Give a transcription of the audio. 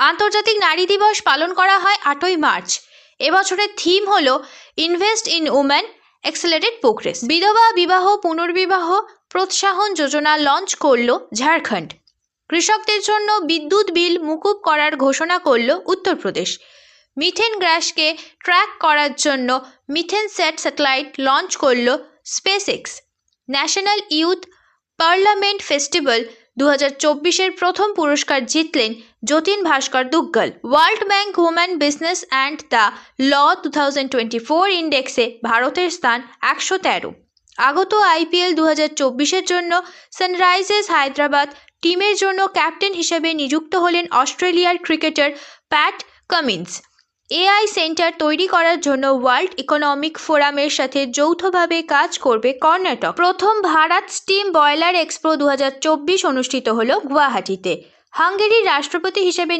আন্তর্জাতিক নারী দিবস পালন করা হয় 8ই মার্চ। এবছরের থিম হলো invest in women, accelerate progress. বিধবা বিবাহ পুনর্বিবাহ প্রোৎসাহন যোজনা লঞ্চ করল ঝাড়খণ্ড। কৃষকদের জন্য বিদ্যুৎ বিল মুকুব করার ঘোষণা করল উত্তরপ্রদেশ। মিথেন গ্যাসকে ট্র্যাক করার জন্য মিথেন স্যাটেলাইট লঞ্চ করল SpaceX. National youth parliament festival 2024-এর প্রথম পুরস্কার জিতলেন Jatin Bhaskar Duggal. World bank woman business and the law 2024 ইন্ডেক্সে ভারতের স্থান 113। আগত IPL 2024-এর জন্য সানরাইজার্স হায়দ্রাবাদ টিমের জন্য ক্যাপ্টেন হিসেবে নিযুক্ত হলেন অস্ট্রেলিয়ার cricketer Pat Cummins. AI centre তৈরি করার জন্য ওয়ার্ল্ড ইকোনমিক ফোরামের সাথে যৌথভাবে কাজ করবে কর্ণাটক। প্রথম ভারত স্টিম বয়লার এক্সপো 2024 অনুষ্ঠিত হলো গুয়াহাটিতে। হাঙ্গেরির রাষ্ট্রপতি হিসেবে